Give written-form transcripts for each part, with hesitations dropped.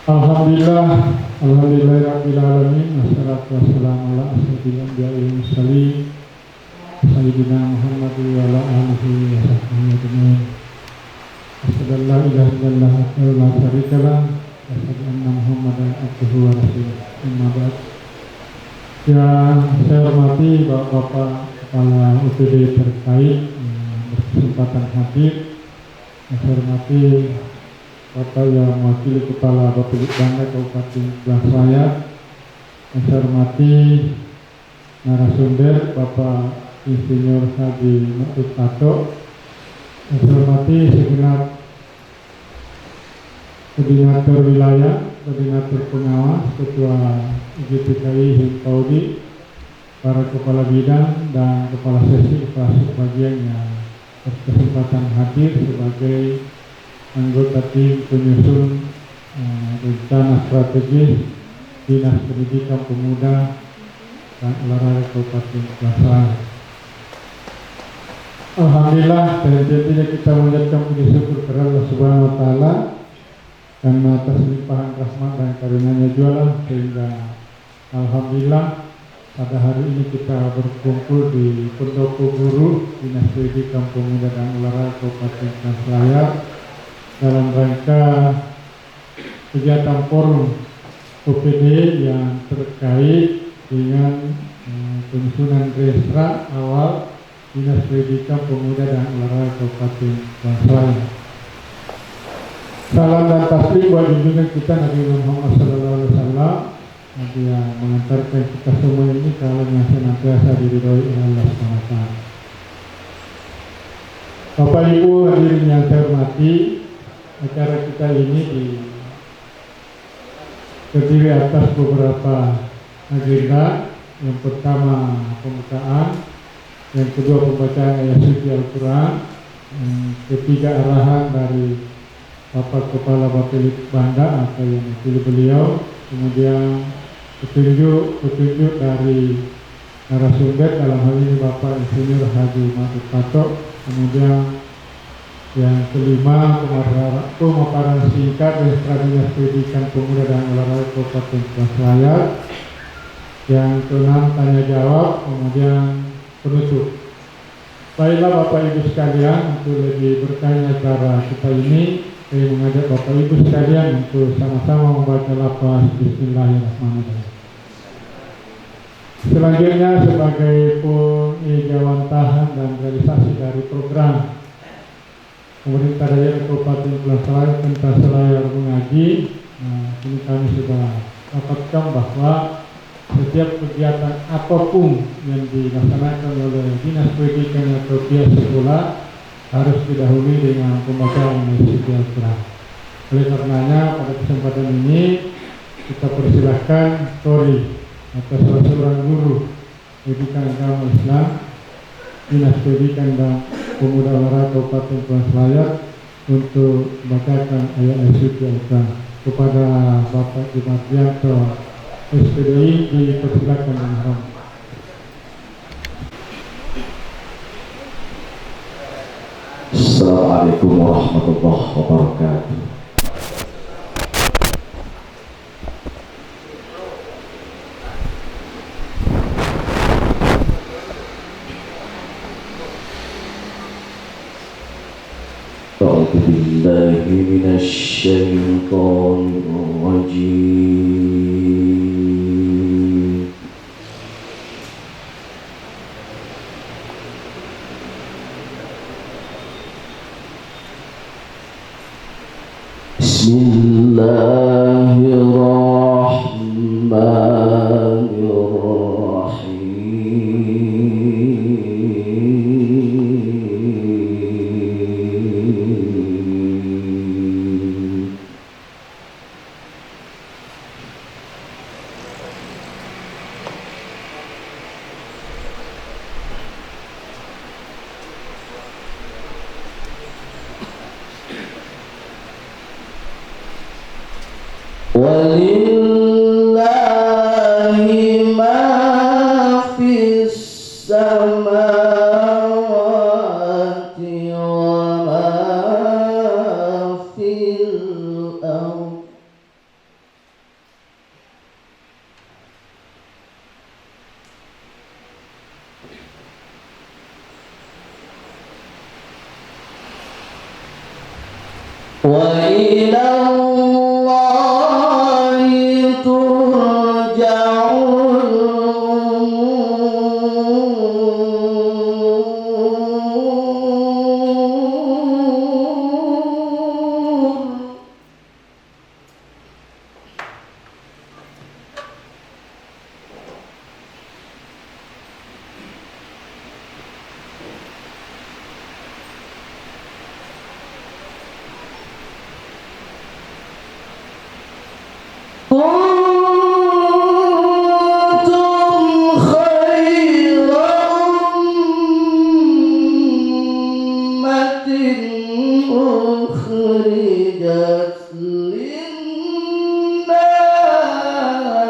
Alhamdulillah, alhamdulillahirabbil alamin, wassalatu wassalamu ala asyrofil anbiya'i wal mursalin sayyidina Muhammad wa ala alihi wa sahbihi ajmain. Asyhadu an la ilaha illallah wa la syarika lah, wa asyhadu anna Muhammadan abduhu wa rasuluh. Amma ba'd. Yang saya hormati Bapak Kepala UPD terkait berkesempatan hadir. Yang saya hormati Bapak yang mewakili Kepala Bapelitbang Banda Kabupaten Blasraya, yang saya hormati narasumber Bapak Insinyur Haji Ma'ruf Tato, yang saya hormati segenap koordinator wilayah, koordinator pengawas, ketua IGPKI Himpaudi, para kepala bidang dan kepala sesi, kepala subbagian yang berkesempatan hadir sebagai anggota tim penyusun rencana strategis Dinas Pendidikan Pemuda dan Olahraga Kabupaten Blasraya. Alhamdulillah, tentunya kita mengucapkan puji syukur kepada Allah Subhanahu wa taala karena atas limpahan rahmat dan karunia-Nya jualah sehingga alhamdulillah pada hari ini kita berkumpul di Pendopo Guru Dinas Pendidikan Pemuda dan Olahraga Kabupaten Blasraya dalam rangka kegiatan forum OPD yang terkait dengan penyusunan restra awal Dinas Pendidikan Pemuda dan Olahraga Kabupaten Blasraya. Salam dan taslim buat junjungan kita Nabi Muhammad SAW yang mengantarkan kita semua ini ke alam yang senantiasa diridhoi oleh Allah SWT. Bapak Ibu hadirin yang saya hormati, acara kita ini terdiri atas beberapa agenda. Yang pertama pembukaan, yang kedua pembacaan ayat suci Al-Quran, yang ketiga arahan dari Bapak Kepala Bapelitbang Banda atau yang dipilih beliau, kemudian petunjuk dari narasumber dalam hal ini Bapak Insinyur Haji Ma'ruf Tato, kemudian yang kelima pemaparan singkat Restra Dinas Pendidikan Pemuda dan Olahraga Kabupaten Blasraya, yang keenam tanya jawab, kemudian penutup. Baiklah Bapak Ibu sekalian, untuk lebih berkahnya acara kita ini, saya mengajak Bapak Ibu sekalian untuk sama-sama membaca lafaz Bismillahirrahmanirrahim. Selanjutnya sebagai pengawantahan dan realisasi dari program Pemerintah Daerah Kabupaten Blasraya tentang selayar mengaji, ini kami sudah dapatkan bahwa setiap kegiatan apapun yang dilaksanakan oleh Dinas Pendidikan atau pihak sekolah harus didahului dengan pembacaan suci Al-Quran. Oleh karenanya pada kesempatan ini kita persilahkan Tori atau salah seorang guru pendidikan agama Islam Dinas Pendidikan dan Pemuda Olahraga Kabupaten Blasraya untuk membacakan ayat suci Al-Quran. Kepada Bapak Jumardianto SPDI dipersilakan dengan hormat. Assalamualaikum warahmatullahi wabarakatuh. A'udzu billahi minasy syaithanir rajim. Walillahi ma fis samawati wa ma fil ardh. وإلى الله ترجع الأمور. كنتم خير أمة أخرجت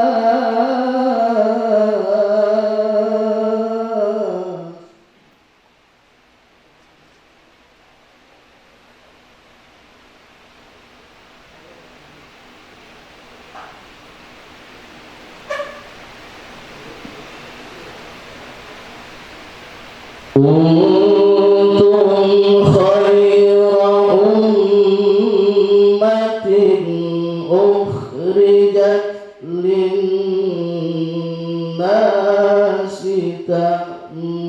للناس كنتم خير أمة أخرجت للناس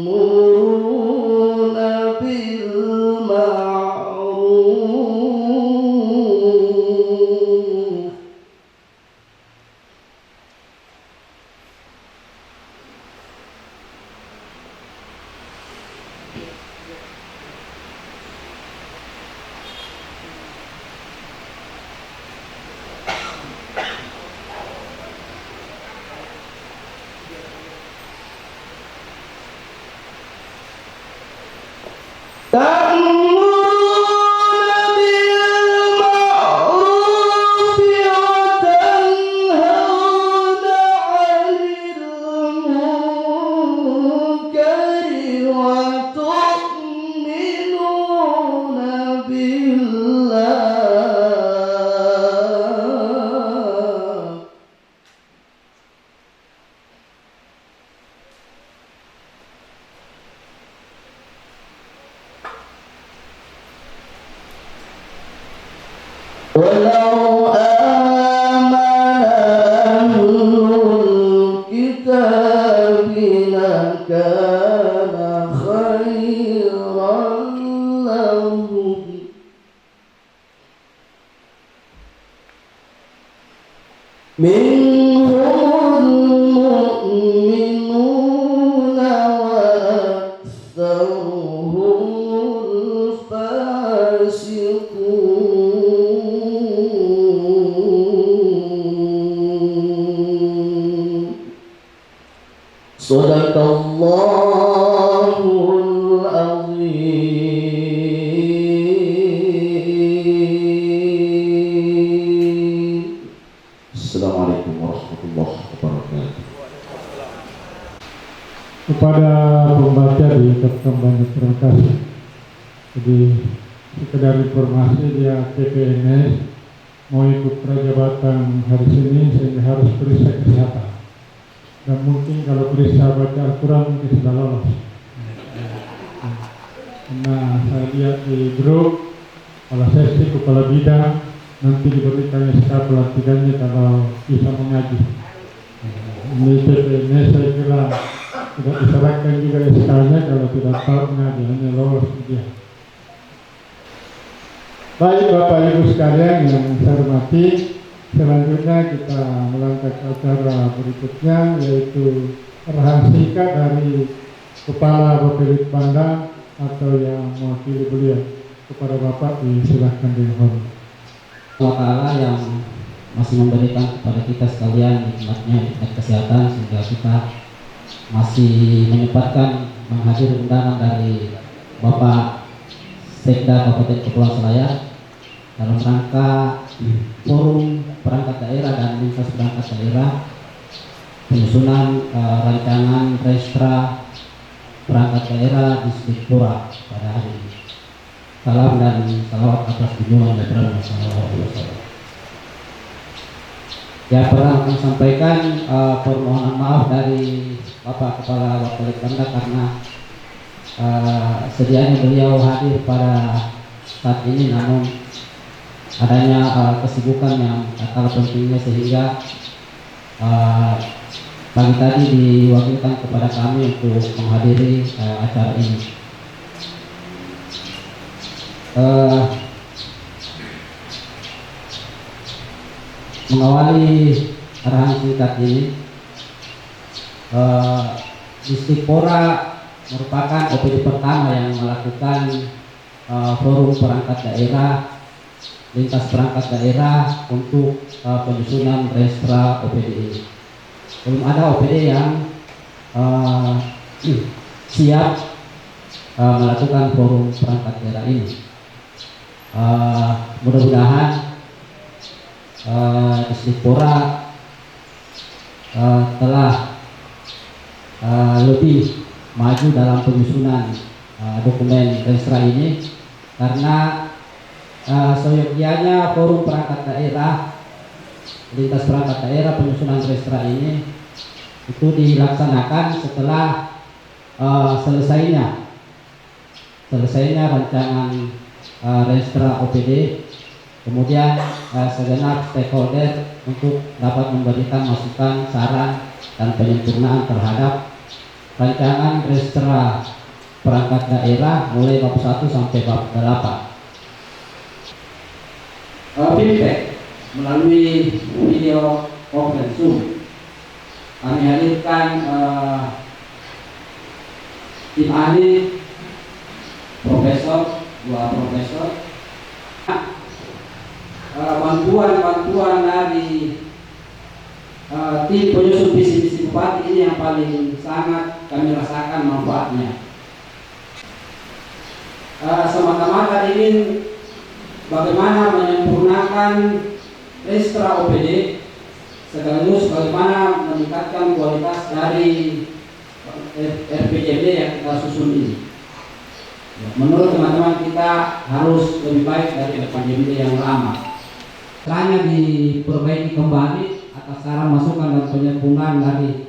تأمرون بالمعروف تأمرون بالمعروف وتنهون عن المنكر وتؤمنون بالله. ولو آمن أهل الكتاب لكان خيرا لهم منهم المؤمنون وأكثرهم الفاسقون. صدق الله العظيم. Assalamualaikum warahmatullahi wabarakatuh. Kepada pembaca diucapkan banyak terima kasih. Jadi sekedar informasi dia PPNS mau ikut prajabatan hari Senin sehingga harus periksa kesehatan. Dan mungkin kalau periksa baca Al-Quran mungkin sudah lolos. Nah, saya lihat di grup kepala sesi, kepala bidang nanti diberikan SK pelatihannya kalau bisa mengaji. Ini PPNS saya kira tidak diserahkan juga SK-nya kalau tidak tahu mengaji, hanya lolos dia. Baik Bapak Ibu sekalian yang saya hormati, selanjutnya kita melangkah ke acara berikutnya, yaitu arahan singkat dari Kepala Bapelitbang Bandang atau yang mewakili beliau. Kepada Bapak disilahkan dimohon. Allah Ta'ala yang masih memberikan kepada kita sekalian nikmatnya, nikmat kesehatan, sehingga kita masih menyempatkan menghadiri undangan dari Bapak Sekda Kabupaten Kepulauan Selayar dalam rangka forum perangkat daerah dan lintas perangkat daerah penyusunan rancangan restra perangkat daerah di Pura pada hari ini. Salam dan salawat atas junjungan Nabi Muhammad SAW. Yang pernah akan sampaikan permohonan maaf dari Bapak Kepala Bapelitbang karena sedianya beliau hadir pada saat ini, namun adanya kesibukan yang kalah pentingnya, sehingga pagi tadi diwakilkan kepada kami untuk menghadiri acara ini. Mengawali arahan singkat ini, Dispora merupakan OPD pertama yang melakukan forum perangkat daerah, lintas perangkat daerah untuk penyusunan Restra OPD ini. Belum ada OPD yang siap melakukan forum perangkat daerah ini. Mudah-mudahan Dispora telah lebih maju dalam penyusunan dokumen Restra ini, karena seyogianya forum perangkat daerah, lintas perangkat daerah penyusunan Restra ini itu dilaksanakan setelah selesainya rancangan Restra OPD, kemudian segenap stakeholder untuk dapat memberikan masukan, saran, dan penyempurnaan terhadap rancangan Restra perangkat daerah mulai bab 1 sampai bab 8. Feedback melalui video conference Zoom kami hadirkan tim ahli, dua profesor, bantuan dari tim penyusun visi misi bupati ini yang paling sangat kami rasakan manfaatnya. Semata-mata ingin bagaimana menyempurnakan Restra OPD, sekaligus bagaimana meningkatkan kualitas dari RPJMD yang kita susun ini. Menurut teman-teman, kita harus lebih baik dari RPJMD yang lama. Hanya diperbaiki kembali atas saran, masukan, dan penyempurnaan dari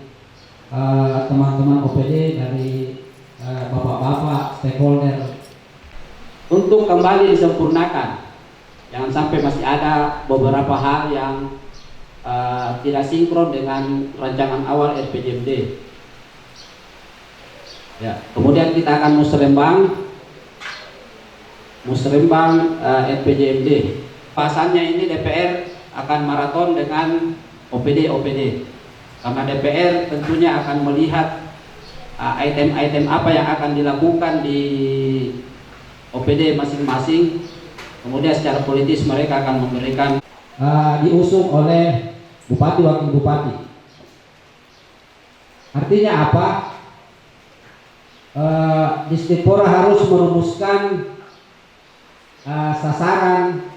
teman-teman OPD, dari bapak-bapak stakeholder, untuk kembali disempurnakan. Jangan sampai masih ada beberapa hal yang tidak sinkron dengan rancangan awal RPJMD. Ya, kemudian kita akan musrembang RPJMD. Pasannya ini DPR akan maraton dengan OPD, karena DPR tentunya akan melihat item-item apa yang akan dilakukan di OPD masing-masing. Kemudian secara politis mereka akan memberikan diusung oleh bupati, wakil bupati. Artinya apa? Dispora harus merumuskan sasaran,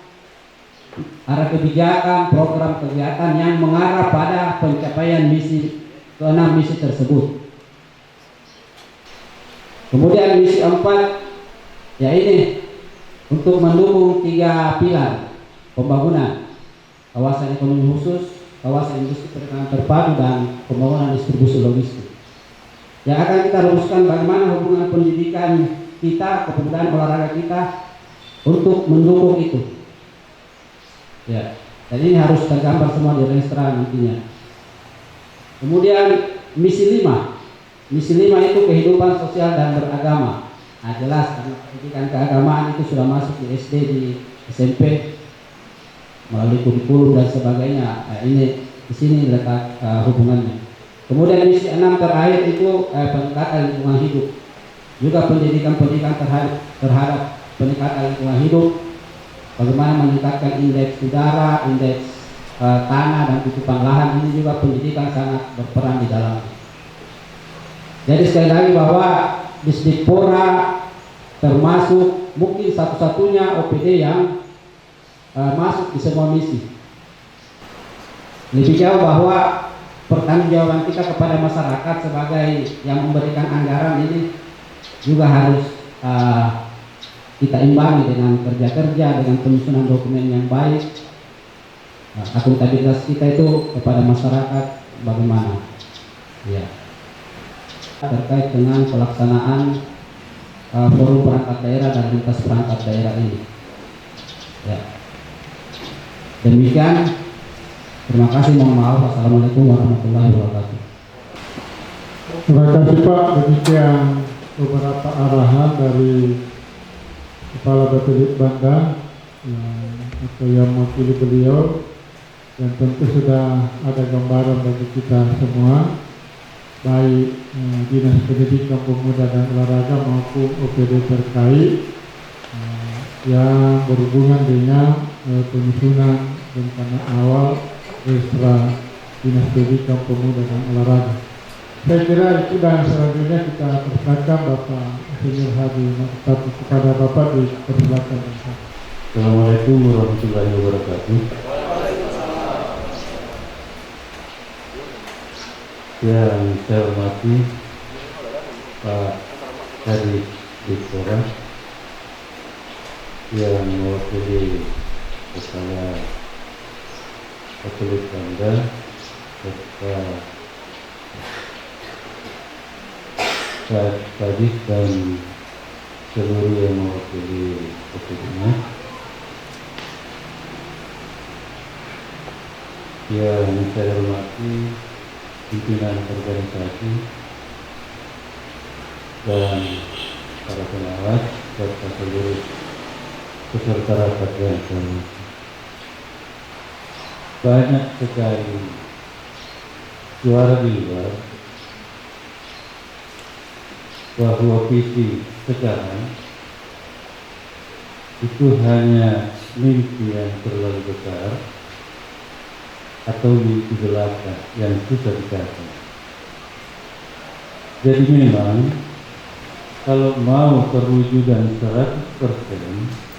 arah kebijakan, program kegiatan yang mengarah pada pencapaian keenam misi tersebut. Kemudian misi 4, ya ini untuk mendukung 3 pilar pembangunan: kawasan ekonomi khusus, kawasan industri perikanan terpadu, dan pembangunan distribusi logistik. Yang akan kita rumuskan bagaimana hubungan pendidikan kita, kepemudaan olahraga kita untuk mendukung itu. Ya, dan ini harus tergambar semua di Restra nantinya. Kemudian misi 5. Misi 5 itu kehidupan sosial dan beragama. Nah, jelas karena pendidikan keagamaan itu sudah masuk di SD, di SMP melalui kurikulum dan sebagainya. Nah, ini di sini letak hubungannya. Kemudian misi 6 terakhir itu peningkatan lingkungan hidup. Juga pendidikan terhadap peningkatan lingkungan hidup. Bagaimana meningkatkan indeks udara, indeks tanah, dan tutupan lahan. Ini juga pendidikan sangat berperan di dalamnya. Jadi sekali lagi bahwa Dispora termasuk mungkin satu-satunya OPD yang masuk di semua misi. Lebih jauh bahwa pertanggungjawaban kita kepada masyarakat sebagai yang memberikan anggaran ini juga harus kita imbangi dengan kerja-kerja, dengan penyusunan dokumen yang baik. Akuntabilitas kita itu kepada masyarakat bagaimana? Ya. Terkait dengan pelaksanaan forum perangkat daerah dan lintas perangkat daerah ini. Ya. Demikian, terima kasih, mohon maaf. Assalamualaikum warahmatullahi wabarakatuh. Terima kasih Pak. Demikian beberapa arahan dari Kepala Bapelitbang Banda atau yang mewakili beliau, dan tentu sudah ada gambaran bagi kita semua, baik Dinas Pendidikan Pemuda dan Olahraga maupun OPD terkait yang berhubungan dengan penyusunan rencana awal Restra Dinas Pendidikan Pemuda dan Olahraga. Saya kira itu, dan selanjutnya kita persilakan Bapak Senior Hadi Maktab kepada Bapak dipersilakan. Assalamualaikum warahmatullahi wabarakatuh. Yang saya hormati Pak Kadis Dikora yang mewakili Kepala Bapelitbang Banda serta Pak Kadis dan seluruh yang mewakili OPD-nya, yang saya hormati pimpinan organisasi dan para pengawas serta seluruh peserta rapat yang saya hormati. Banyak sekali suara di luar bahwa visi sekarang itu hanya mimpi yang terlalu besar atau mimpi belaka yang susah dicapai. Jadi memang kalau mau terwujudan 100%,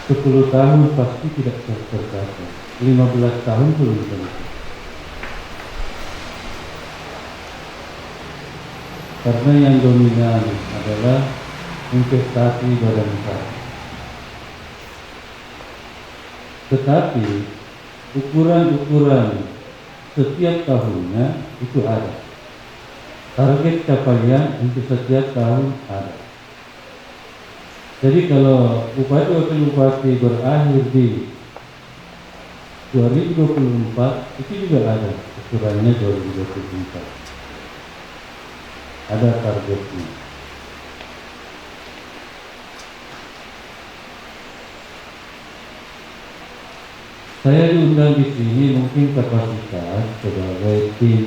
10 tahun pasti tidak tercapai, 15 tahun belum tentu. Karena yang dominan adalah investasi badan usaha. Tetapi ukuran-ukuran setiap tahunnya itu ada. Target capaian untuk setiap tahun ada. Jadi kalau Bupati Wakil Bupati berakhir di 2024, itu juga ada ukurannya 2024. Ada targetnya. Saya diundang di sini mungkin kapasitas sebagai tim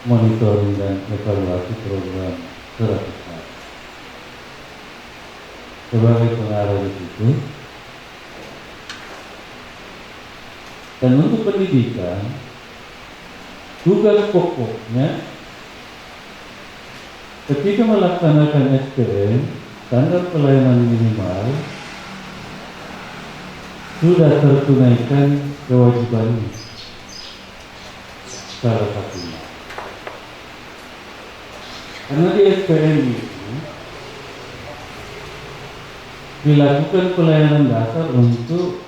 monitoring dan evaluasi program 100 sebagai pengarah di situ. Dan untuk pendidikan, tugas pokoknya ketika melaksanakan SPM, standar pelayanan minimal, sudah tertunaikan kewajiban salah satunya. Karena di SPM itu dilakukan pelayanan dasar untuk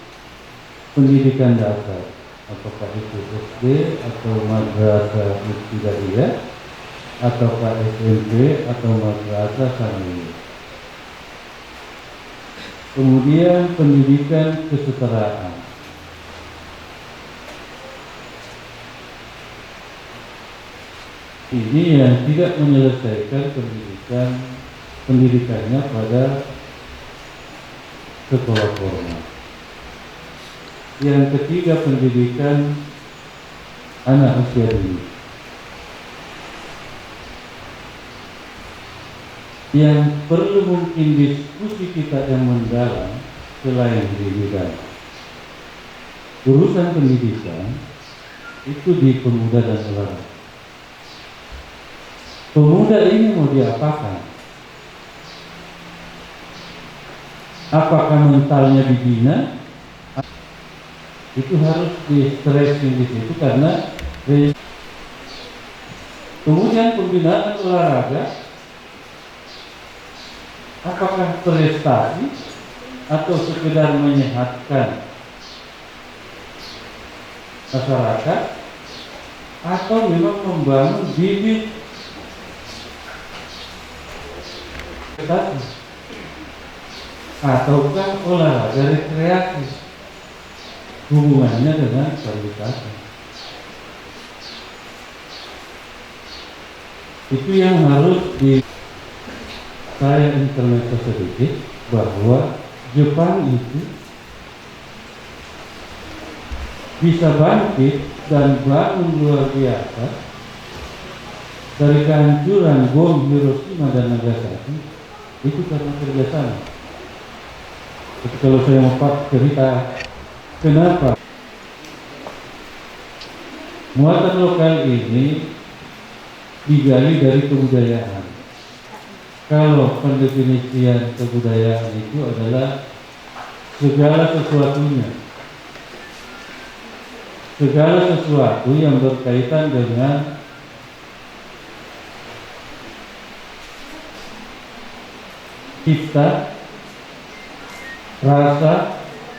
pendidikan dasar, apakah itu SD atau madrasah ibtidaiyah, ataukah SMP atau madrasah sanawiyah. Kemudian pendidikan kesetaraan. Ini yang tidak menyelesaikan pendidikannya pada sekolah formal. Yang ketiga, pendidikan anak usia dini. Yang perlu mungkin diskusi kita yang mendalam selain di bidang urusan pendidikan itu di pemuda dan olahraga. Pemuda ini mau diapakan? Apakah mentalnya dibina? Itu harus di stressing di situ karena kemudian pembinaan olahraga, apakah prestasi atau sekedar menyehatkan masyarakat, atau memang membangun bibit prestasi. ataukah olahraga rekreasi hubungannya dengan pariwisata. Itu yang harus saya intermezzo sedikit bahwa Jepang itu bisa bangkit dan bangun luar biasa dari kehancuran bom Hiroshima dan Nagasaki itu karena kerjasama. Jadi kalau saya mau cerita kenapa muatan lokal ini digali dari kebudayaan. Kalau pendefinisian kebudayaan itu adalah segala sesuatu yang berkaitan dengan cipta, rasa,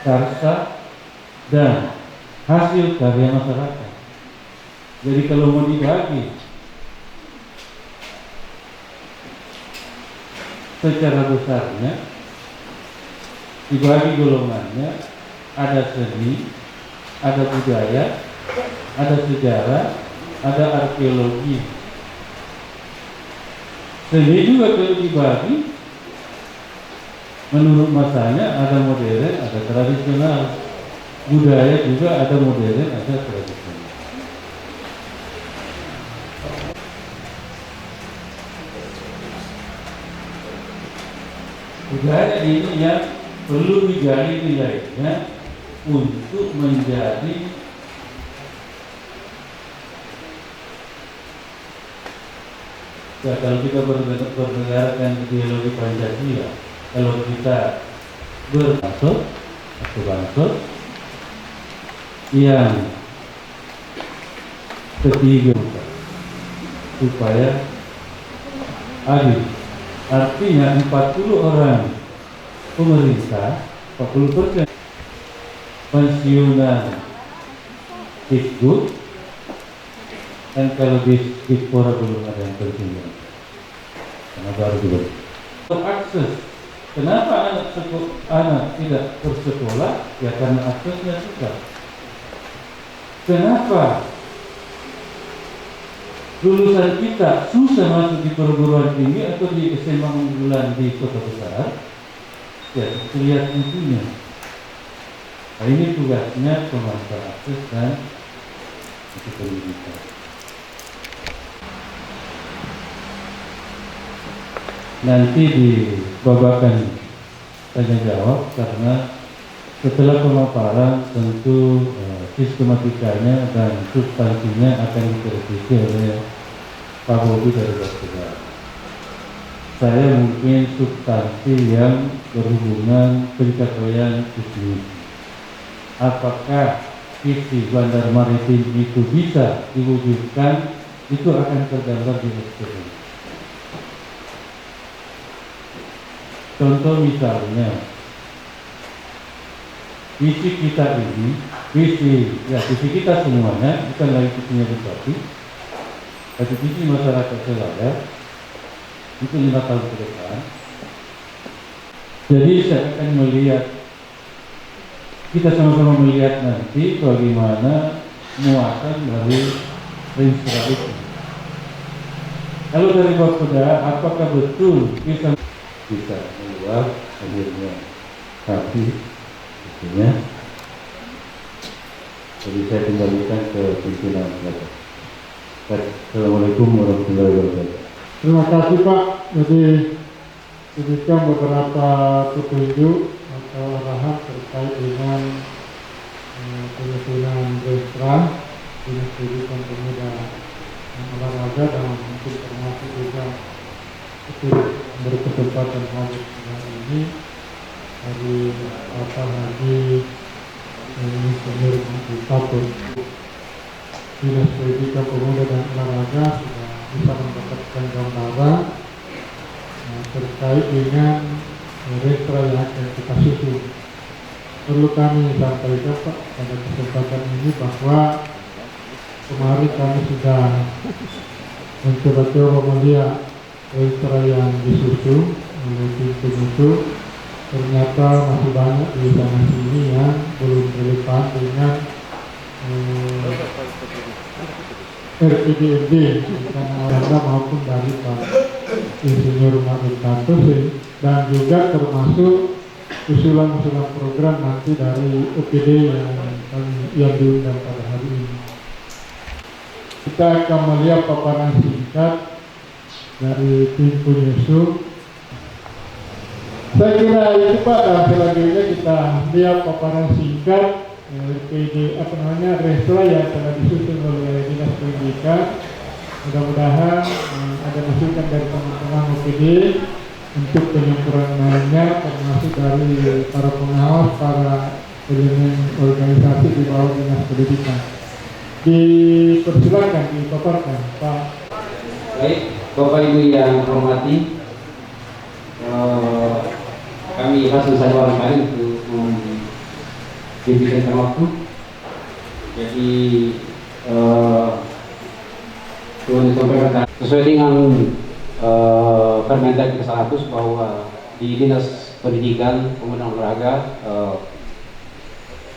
karsa, dan hasil karya masyarakat. Jadi kalau mau dibagi secara besarnya, dibagi golongannya, ada seni, ada budaya, ada sejarah, ada arkeologi. Seni juga kalau dibagi menurut masanya ada modern, ada tradisional. Budaya juga ada modern, ada tradisional. Budaya ini yang perlu digali nilainya untuk menjadi kalau kita bernegarakan ideologi Pancasila, kalau kita bermaksud atau bansut yang ketiga supaya adil. Artinya 40 orang pemerintah, 40% pensiunan Dikbud, dan kalau di Dikpora belum ada yang pensiunan karena baru juga. Akses, kenapa anak tidak bersekolah? Ya karena aksesnya susah. Kenapa lulusan kita susah masuk di perguruan tinggi atau di SMA unggulan di kota besar? Ya, terlihat intinya. Nah, ini tugasnya penguasa akses dan pendidikan. Nanti dibabakan tanya jawab karena setelah pemaparan tentu sistematikanya dan substansinya akan dikritisi oleh Pak Bobi dari Bapak. Saya mungkin substansi yang berhubungan pencapaian visi. Apakah visi Bandar Maritim itu bisa diwujudkan, itu akan tergambar di SPM. Contoh misalnya, visi kita ini, visi kita semuanya, bukan lagi visinya Bupati, tapi visi masyarakat Selayar, itu 5 tahun ke depan. Jadi saya akan melihat, kita sama-sama melihat nanti bagaimana muatan dari Rinsra itu. Kalau dari Bapeda, apakah betul bisa membuat akhirnya tapi artinya jadi saya kembalikan ke pimpinan mereka. Assalamualaikum warahmatullahi wabarakatuh. Terima kasih Pak. Jadi diberikan beberapa petunjuk atau arahan terkait dengan penyusunan restoran Dinas Pendidikan Pemuda dan Olahraga, dan mungkin termasuk juga itu berkesempatan hadir ini dari Bapak Haji Insinyur Patut. Dinas Pendidikan Pemuda dan Olahraga sudah bisa mendapatkan gambaran terkait dengan restra yang akan kita susun. Perlu kami sampaikan Pak pada kesempatan ini bahwa kemarin kami sudah mencoba melihat restra yang disusun oleh tim penyusun, ternyata masih banyak di sana sini yang belum relevan dengan RPDMD karena Anda maupun dari Pak Insinyur Maritato dan juga termasuk usulan-usulan program nanti dari OPD yang diundang pada hari ini. Kita akan melihat paparan singkat dari tim penyusun. Saya kira itu Pak, dan selanjutnya kita lihat paparan singkat RPD restra yang telah disusun oleh Dinas Pendidikan. Mudah-mudahan ada masukan dari teman-teman OPD untuk penyempurnaannya, termasuk dari para pengawas, para elemen organisasi di bawah Dinas Pendidikan. Dipersilakan, dipaparkan Pak. Baik, Bapak Ibu yang hormati, kami langsung saja barangkali untuk diberikan waktu. Jadi sesuai dengan Permendagri 100 bahwa di Dinas Pendidikan Pemuda Olahraga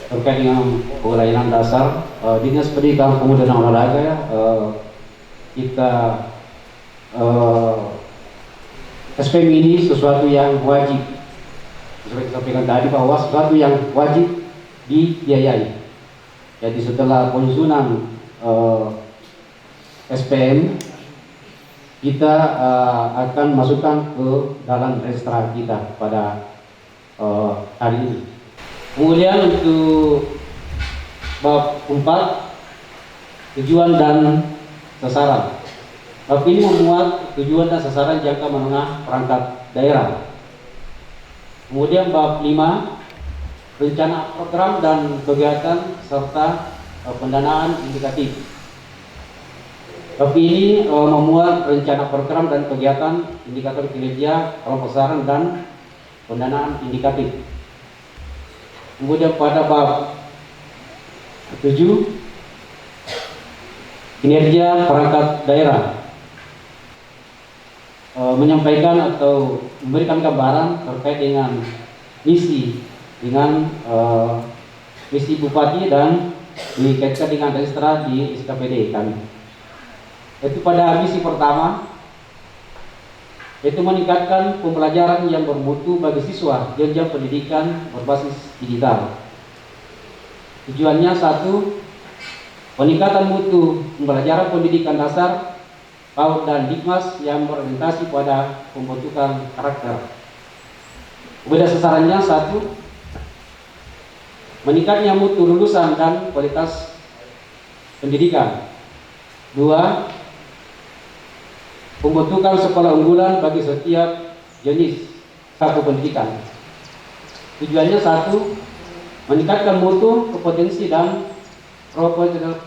terkait dengan pelayanan dasar, Dinas Pendidikan Pemuda dan Olahraga kita SPM ini sesuatu yang wajib, seperti sampaikan tadi bahwa sesuatu yang wajib dibiayai. Jadi setelah penyusunan SPM, kita akan masukkan ke dalam register kita pada hari ini. Kemudian untuk bab 4, tujuan dan sasaran. Bab ini memuat tujuan dan sasaran jangka menengah perangkat daerah. Kemudian bab 5, rencana program dan kegiatan serta pendanaan indikatif. Bab ini memuat rencana program dan kegiatan, indikator kinerja, pemasaran dan pendanaan indikatif. Kemudian pada bab 7, kinerja perangkat daerah, menyampaikan atau memberikan gambaran terkait dengan misi bupati dan dikaitkan dengan register di SKPD kami. Itu pada misi pertama, yaitu meningkatkan pembelajaran yang bermutu bagi siswa jenjang pendidikan berbasis digital. Tujuannya 1, peningkatan mutu pembelajaran pendidikan dasar, PAUD dan Dikmas yang berorientasi pada pembentukan karakter. Kemudian sasarannya 1, meningkatnya mutu lulusan dan kualitas pendidikan. 2, pembentukan sekolah unggulan bagi setiap jenis satu pendidikan. Tujuannya 1, meningkatkan mutu, kompetensi dan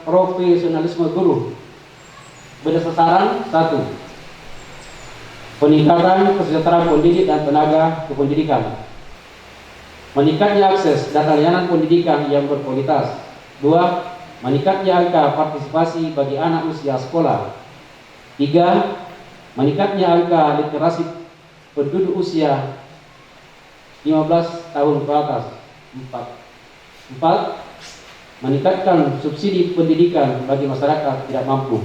profesionalisme guru. Berdasarkan 1, peningkatan kesejahteraan pendidik dan tenaga kependidikan. Meningkatnya akses dan layanan pendidikan yang berkualitas. 2, meningkatnya angka partisipasi bagi anak usia sekolah. 3, meningkatnya angka literasi penduduk usia 15 tahun ke atas. 4, meningkatkan subsidi pendidikan bagi masyarakat tidak mampu.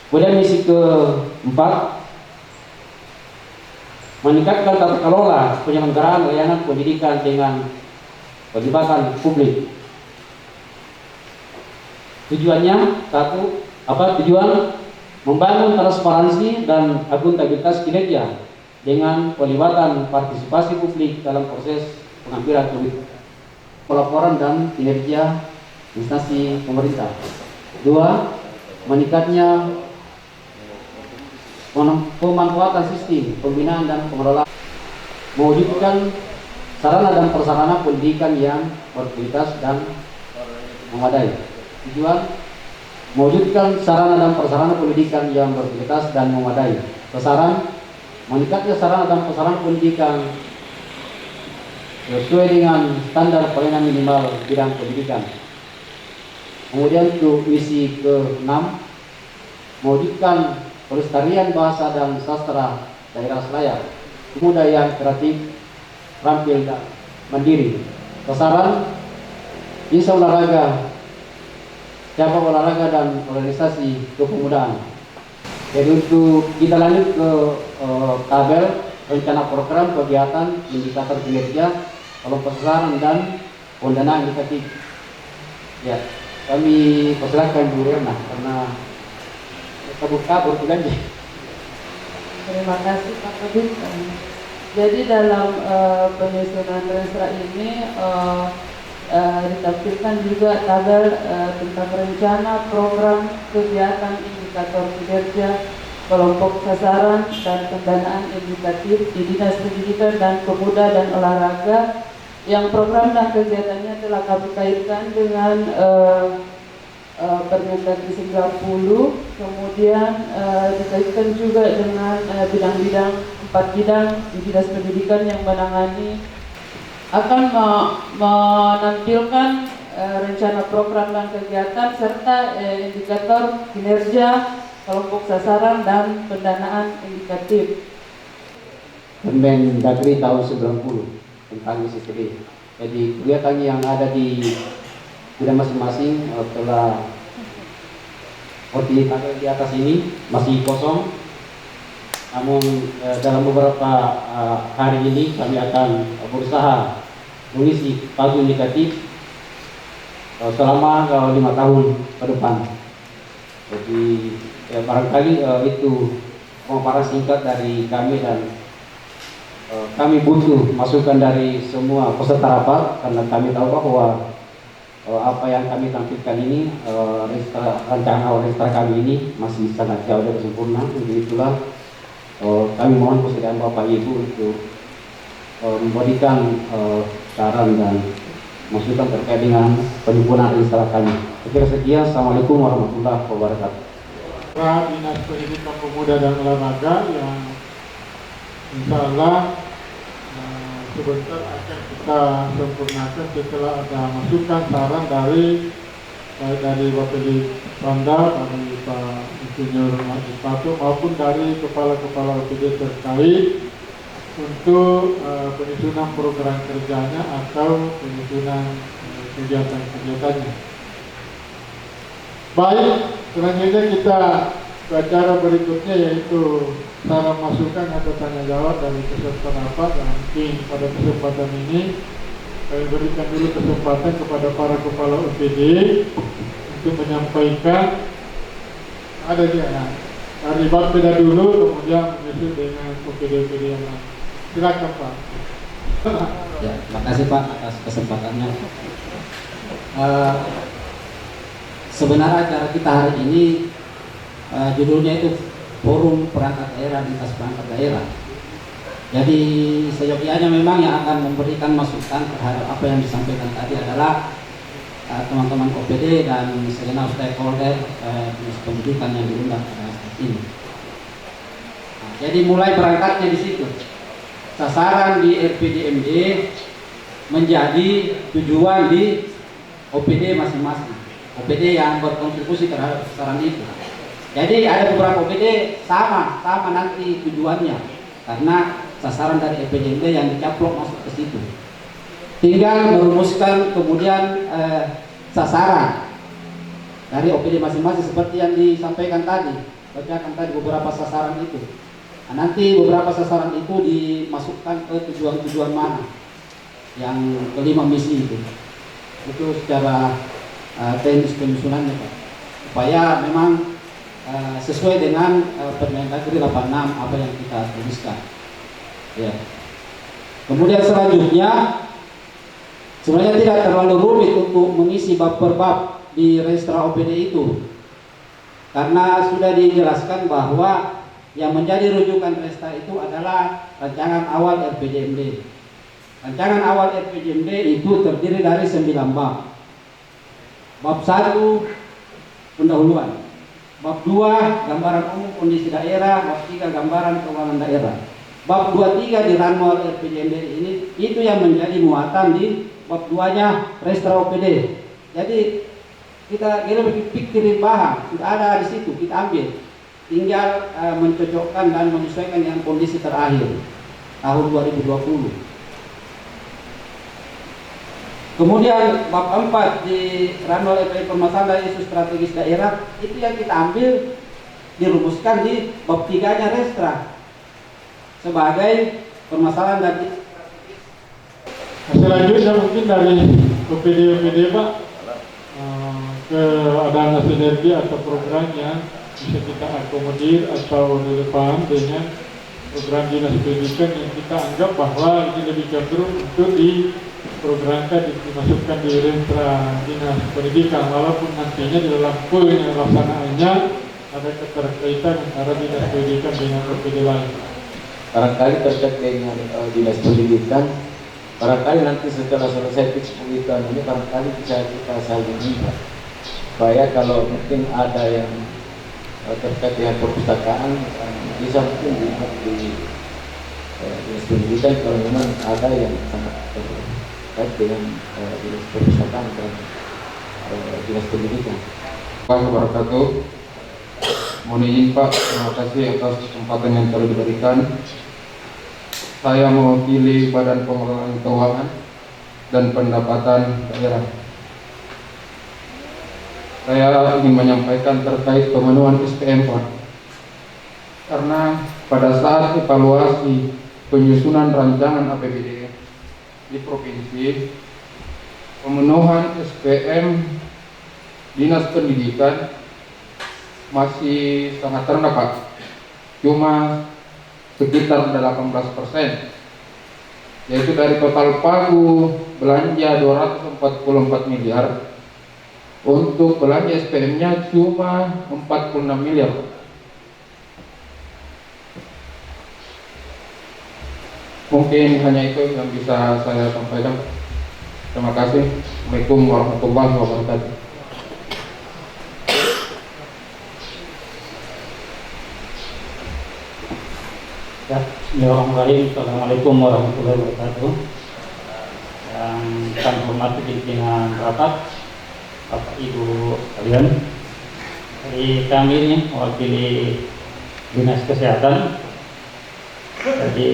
Kemudian misi ke-4, meningkatkan tata kelola penyelenggaraan layanan pendidikan dengan pelibatan publik. Tujuannya tujuan membangun transparansi dan akuntabilitas kinerja dengan pelibatan partisipasi publik dalam proses pengambilan kebijakan, pelaporan dan kinerja instansi pemerintah. 2, meningkatnya pemanfaatan sistem pembinaan dan pengelolaan, mewujudkan sarana dan prasarana pendidikan yang berkualitas dan memadai. Tujuan mewujudkan sarana dan prasarana pendidikan yang berkualitas dan memadai. Sasaran, meningkatnya sarana dan prasarana pendidikan sesuai dengan standar pelayanan minimal bidang pendidikan. Kemudian untuk misi ke-6, mewujudkan pelestarian bahasa dan sastra daerah Selayar, kebudayaan kreatif terampil dan mandiri. Sasaran bisa olahraga, cabang olahraga dan organisasi kepemudaan. Jadi untuk kita lanjut ke tabel rencana program kegiatan indikator kinerja kelompok sasaran dan pendanaan indikatif. Ya, kami persilakan Bu Riana karena kita buka berbulan. Terima kasih Pak Kadin. Jadi dalam penyusunan Restra ini ditampilkan juga tabel tentang rencana program kegiatan indikator kinerja kelompok sasaran dan pendanaan indikatif di Dinas Pendidikan dan Pemuda dan Olahraga yang program dan kegiatannya telah kami kaitkan dengan Permendagri 90, kemudian dikaitkan juga dengan bidang-bidang 4 bidang di Dinas Pendidikan yang menangani akan menampilkan rencana program dan kegiatan serta indikator kinerja kelompok sasaran dan pendanaan indikatif. Permendagri tahun 90 tentang ICTD. Jadi kegiatan yang ada di bidang masing-masing telah seperti tabel di atas ini masih kosong. Namun dalam beberapa hari ini kami akan berusaha mengisi pagu indikatif selama 5 tahun ke depan. Jadi barangkali itu pemaparan singkat dari kami dan kami butuh masukan dari semua peserta rapat karena kami tahu bahwa apa yang kami tampilkan ini rancangan awal Restra kami ini masih sangat jauh dari sempurna. Jadi itulah kami mohon kesediaan Bapak Ibu untuk memberikan saran dan masukan terkait dengan penyempurnaan Restra kami. Saya kira sekian. Assalamualaikum warahmatullahi wabarakatuh. Dinas Pendidikan Pemuda dan Olahraga yang insya Allah sebentar akan kita sempurnakan setelah ada masukan saran dari Bapak Panda, dari Pak Insinyur Mahdi Patu maupun dari kepala-kepala OPD terkait untuk penyusunan program kerjanya atau penyusunan kegiatan-kegiatannya. Baik, selanjutnya kita ke acara berikutnya yaitu saran masukan atau tanya jawab dari peserta rapat. Dan mungkin pada kesempatan ini saya berikan dulu kesempatan kepada para kepala OPD untuk menyampaikan ada dia dari Bapeda dulu, kemudian menyusul dengan OPD-OPD yang lain. Silakan Pak. Ya, terima kasih Pak atas kesempatannya. Sebenarnya acara kita hari ini judulnya itu Forum Perangkat Daerah Lintas Perangkat Daerah. Jadi seyogianya memang yang akan memberikan masukan terhadap apa yang disampaikan tadi adalah teman-teman OPD dan segenap stakeholder Dinas Pendidikan yang diundang pada saat ini. Nah, jadi mulai berangkatnya di situ. Sasaran di RPJMD menjadi tujuan di OPD masing-masing. OPD yang berkontribusi terhadap sasaran itu. Jadi ada beberapa OPD sama nanti tujuannya karena sasaran dari RPJMD yang dicaplok masuk ke situ. Tinggal merumuskan kemudian sasaran dari OPD masing-masing seperti yang disampaikan tadi, bacakan tadi beberapa sasaran itu. Nah, nanti beberapa sasaran itu dimasukkan ke tujuan-tujuan mana yang kelima misi itu secara teknis penyusunannya Pak, supaya memang sesuai dengan Permendagri 86 apa yang kita tuliskan. Ya. Kemudian selanjutnya sebenarnya tidak terlalu rumit untuk mengisi bab per bab di Restra OPD itu, karena sudah dijelaskan bahwa yang menjadi rujukan Restra itu adalah rancangan awal RPJMD. Rancangan awal RPJMD itu terdiri dari 9 bab. Bab 1 pendahuluan, bab 2 gambaran umum kondisi daerah, bab 3 gambaran keuangan daerah. Bab 23 di Ranwal RPJMD ini itu yang menjadi muatan di bab 2-nya Restra OPD. Jadi kita pikirin bahan sudah ada di situ, kita ambil, tinggal mencocokkan dan menyesuaikan dengan kondisi terakhir tahun 2020. Kemudian bab 4 di Ranul FPI permasalahan isu strategis daerah itu yang kita ambil dirumuskan di bab 3-nya Restra sebagai permasalahan dan Selanjutnya mungkin dari OPD Pak, keadaan sinergi atau program yang bisa kita akomodir atau relevan dengan program dinas pendidikan yang kita anggap bahwa ini lebih cenderung untuk diprogramkan, dimasukkan di Restra dinas pendidikan, walaupun nantinya di dalam pelaksanaannya ada keterkaitan antara dinas pendidikan dengan OPD lain. Barangkali terkait dengan dinas pendidikan, barangkali nanti setelah selesai pendidikan ini barangkali bisa kita saling minta supaya kalau mungkin ada yang terkait dengan perpustakaan bisa mungkin dilihat di dinas pendidikan kalau memang ada yang sangat terkait dengan dinas perpustakaan dan dinas pendidikan. Assalamualaikum warahmatullahi wabarakatuh. Mohon izin Pak, terima kasih atas kesempatan yang telah diberikan. Saya mewakili Badan Pengelolaan Keuangan dan Pendapatan Daerah. Saya ingin menyampaikan terkait pemenuhan SPM Pak. Karena pada saat evaluasi penyusunan rancangan APBD di provinsi, pemenuhan SPM Dinas Pendidikan masih sangat rendah Pak, cuma sekitar 18%, yaitu dari total pagu belanja 244 miliar, untuk belanja SPM-nya cuma 46 miliar. Mungkin hanya itu yang bisa saya sampaikan. Terima kasih. Assalamualaikum warahmatullahi wabarakatuh. Ya, bismillahirrahmanirrahim. Assalamualaikum warahmatullahi wabarakatuh. Yang kami hormati pimpinan rapat, Bapak Ibu sekalian. Jadi kami ini mewakili Dinas Kesehatan. Jadi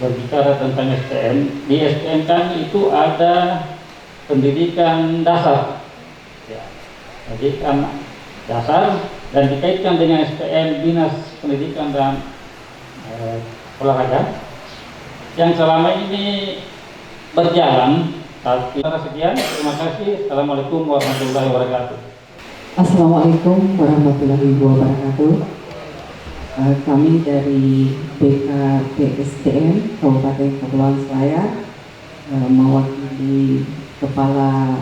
berbicara tentang SPM, di SPM kami itu ada pendidikan dasar. Ya. Pendidikan dasar dan dikaitkan dengan SPM Dinas Pendidikan dan olahraga yang selama ini berjalan. Sekian, terima kasih. Assalamualaikum warahmatullahi wabarakatuh. Assalamualaikum warahmatullahi wabarakatuh. Kami dari BKPSDM Kabupaten Kepulauan Selayar mewakili Kepala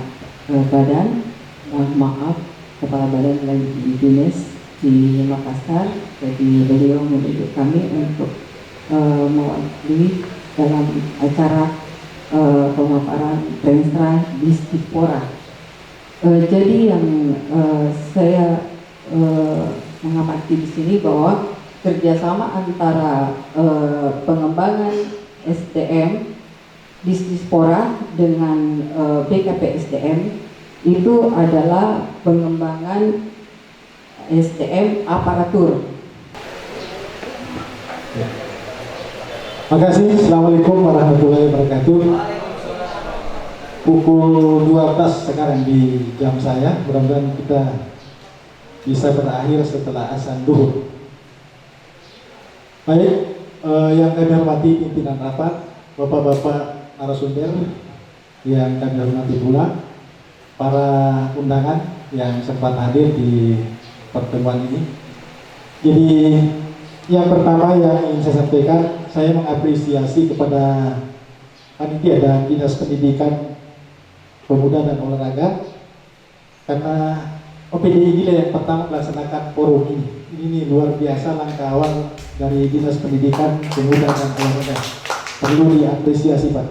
Badan, mohon maaf, Kepala Badan lagi di dinas di Makassar. Jadi beliau menunjuk kami untuk mewakili dalam acara pemaparan Restra Dispora. Jadi yang saya mengamati di sini bahwa kerjasama antara pengembangan SDM Dispora dengan BKPSDM itu adalah pengembangan SDM aparatur. Terima kasih. Assalamualaikum warahmatullahi wabarakatuh. Pukul 12 sekarang di jam saya. Mudah-mudahan kita bisa berakhir setelah azan duhur. Baik, yang kami hormati pimpinan rapat, bapak-bapak narasumber yang kami hormati pula, para undangan yang sempat hadir di pertemuan ini. Jadi yang pertama yang ingin saya sampaikan, saya mengapresiasi kepada panitia dan Dinas Pendidikan, Pemuda dan Olahraga karena OPD ini yang pertama melaksanakan forum ini. Ini luar biasa langkah awal dari Dinas Pendidikan, Pemuda dan Olahraga. Perlu diapresiasi Pak.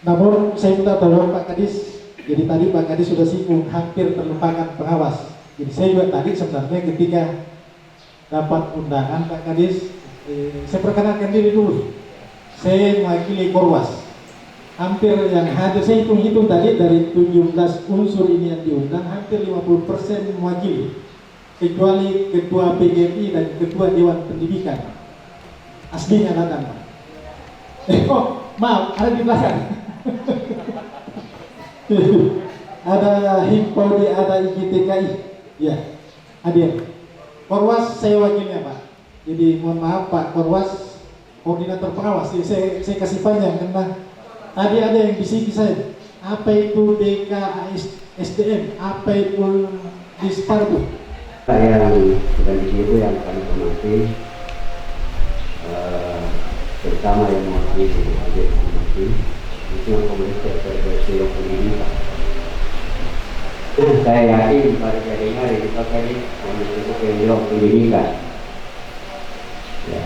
Namun saya minta tolong Pak Kadis. Jadi tadi Pak Kadis sudah singgung hampir terlupakan pengawas. Jadi saya juga tadi sebenarnya ketika dapat undangan Pak Kadis, saya perkenalkan diri dulu. Saya mewakili Korwas. Hampir yang hadir, saya hitung-hitung tadi dari 17 unsur ini yang diundang, hampir 50% mewakili. Kecuali Ketua PGRI dan Ketua Dewan Pendidikan. Aslinya datang Pak. Oh, maaf, ada di belakang. Ada himpau di ada IGTKI. Ya, hadir. Korwas saya wakilnya Pak. Jadi mohon maaf Pak Korwas, koordinator pengawas. Saya kasih panjang karena tadi ada yang bisik saya. Apa itu DKSDM? Apa itu Disparbu? Yang sedang di situ yang kami hormati, terutama yang mewakili hadir hormati, itu yang komunitas terkait pendidikan. Saya yakin pada jadinya dari Pak Kadis untuk yang pendidikan. Ya.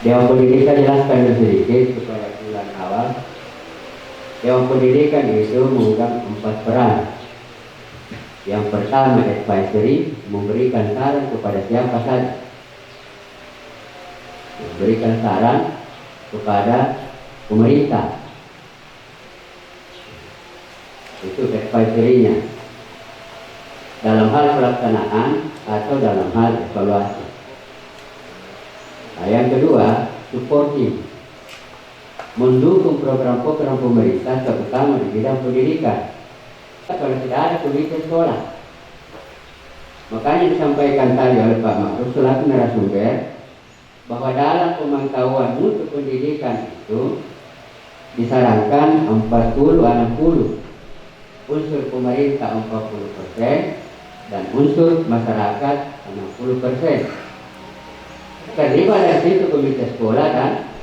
Dewan Pendidikan jelaskan sedikit supaya bulan awal. Dewan Pendidikan itu memegang 4 peran. Yang pertama advisory, memberikan saran kepada siapa saja. Memberikan saran kepada pemerintah. Itu advisory-nya. Dalam hal pelaksanaan atau dalam hal evaluasi. Nah, yang kedua, supporting. Mendukung program-program pemerintah terutama di bidang pendidikan. Kalau tidak ada komite sekolah, makanya disampaikan tadi oleh Pak Makruf selaku narasumber bahwa dalam pemantauan mutu pendidikan itu disarankan 40-60, unsur pemerintah 40% dan unsur masyarakat 60%. Terlibat dari situ komite sekolah dan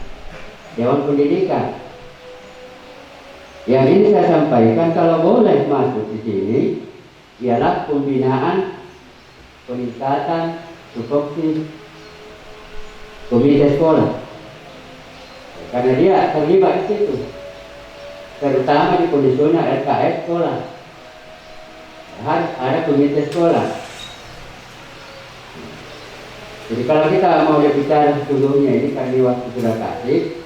dewan pendidikan. Yang ini saya sampaikan kalau boleh masuk di sini ialah pembinaan, peningkatan, suporsi komite sekolah. Karena dia terlibat di situ, terutama di kondisional RKS sekolah. Harus ada komite sekolah. Jadi kalau kita mau bicara sebelumnya ini karena waktu sudah kasih.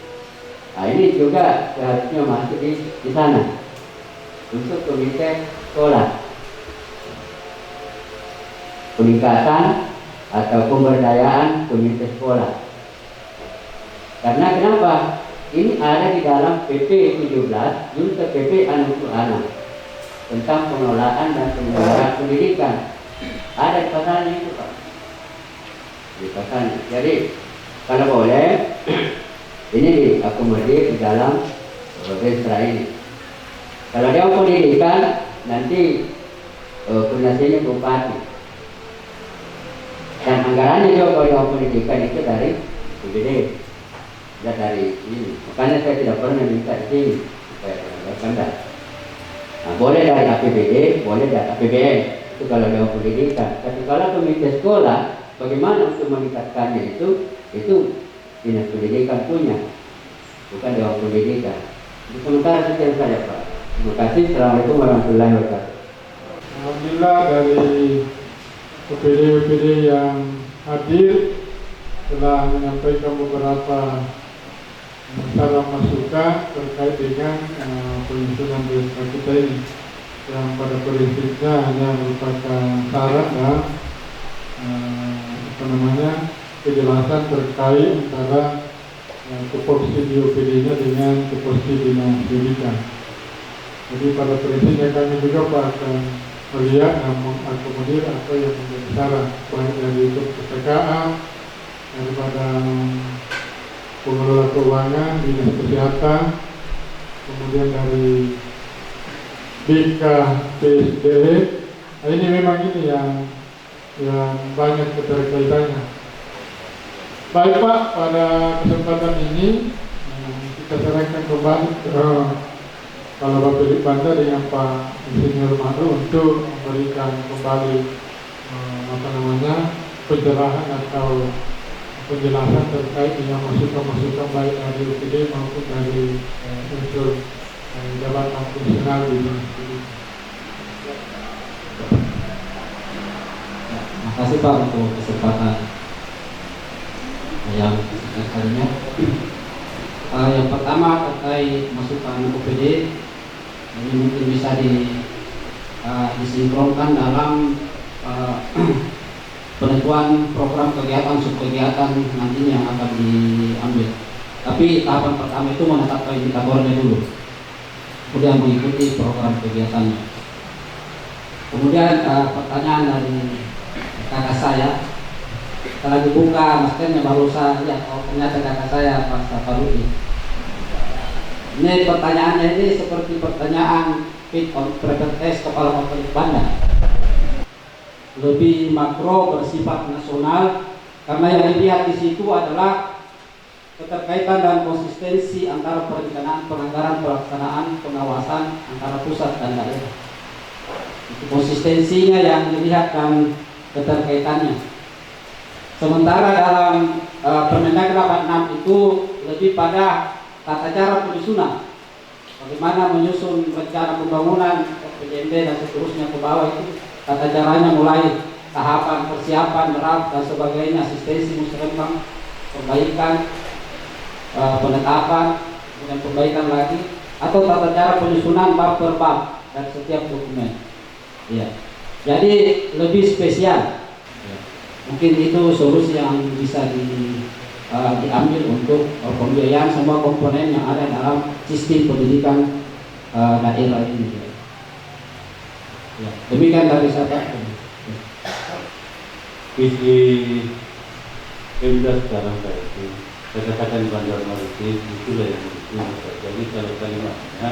Nah ini juga seharusnya masuk di sana untuk komite sekolah, peningkatan atau pemberdayaan komite sekolah. Karena kenapa? Ini ada di dalam PP 17 Junta PP Anak tentang pengelolaan dan penyelenggaraan pendidikan. Ada di pasalnya itu Pak. Di pasalnya. Jadi kalau boleh ini diakomodir di dalam Restra ini. Kalau dia pendidikan nanti koordinasinya bupati. Dan anggarannya juga kalau dia pendidikan itu dari BPD, tidak dari ini. Makanya saya tidak pernah minta di sini supaya tidak. Nah, boleh dari APBD, boleh dari APBN. Itu kalau dia pendidikan. Tapi kalau komite sekolah, bagaimana untuk meningkatkannya itu dinas pendidikan punya, bukan dewan pendidikan. Sementara sekian saja Pak. Terima kasih. Assalamualaikum warahmatullahi wabarakatuh. Alhamdulillah dari OPD yang hadir telah menyampaikan beberapa saran masukan terkait dengan penyusunan BSK kita ini, yang pada prinsipnya hanya merupakan saran dan kejelasan terkait antara tupoksi di OPD-nya dengan tupoksi dinas pendidikan. Jadi pada prinsipnya kami juga akan melihat dan mengakomodir apa yang menjadi saran, baik dari perpustakaan, daripada pengelola keuangan, dinas kesehatan, kemudian dari BKPSDM. Nah, ini memang ini yang banyak keterkaitannya. Baik Pak, pada kesempatan ini kita serahkan kembali kalau Bapak Dipanda dengan Pak Insinyur Madu untuk memberikan kembali pencerahan atau penjelasan terkait dengan masukan-masukan baik dari UPD maupun dari unsur jabatan fungsional di sini. Terima kasih Pak untuk kesempatan yang kalinya. Yang pertama terkait masukan UPD, ini mungkin bisa disinkronkan dalam penentuan program kegiatan subkegiatan nantinya yang akan diambil. Tapi tahapan pertama itu menetapkan indikatornya dulu. kemudian mengikuti program kegiatannya. Kemudian pertanyaan dari kakak saya, setelah dibuka maskernya baru saya lihat, oh ternyata kakak saya Pak Safarudin. Ini pertanyaannya ini seperti pertanyaan fit on prepare test kepala otorit Bandar, lebih makro bersifat nasional, karena yang dilihat di situ adalah keterkaitan dan konsistensi antara perencanaan, penganggaran, pelaksanaan, pengawasan antara pusat dan daerah. Itu konsistensinya yang dilihat dan keterkaitannya. Sementara dalam Permendagri 86 itu lebih pada tata cara penyusunan, bagaimana menyusun rencana pembangunan PJMD dan seterusnya ke bawah, itu tata caranya mulai tahapan persiapan, draft dan sebagainya, asistensi musyawarah, perbaikan, penetapan, kemudian perbaikan lagi, atau tata cara penyusunan bab per bab dan setiap dokumen. Ya, jadi lebih spesial. Mungkin itu solusi yang bisa diambil untuk pembiayaan semua komponen yang ada dalam sistem pendidikan daerah ini. Ya, demikian dari saya. Visi Pemda sekarang itu saya katakan Bandar Maritim itulah yang dibutuhkan. Jadi kalau kalimatnya